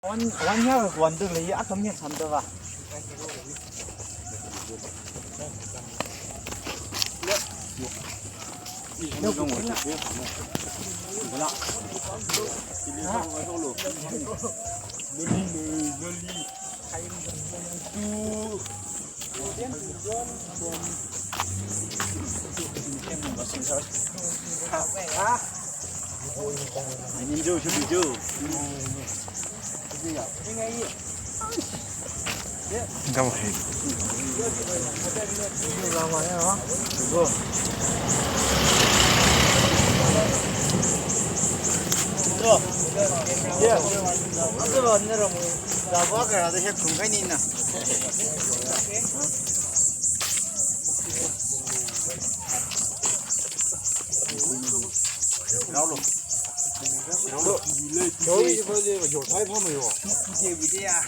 완야 원들이 아tom이 산다와. nếu không muốn thế là nhìn chưa chưa chưa Không phải. 저기 그 야othui 파면요. 이게 위대야.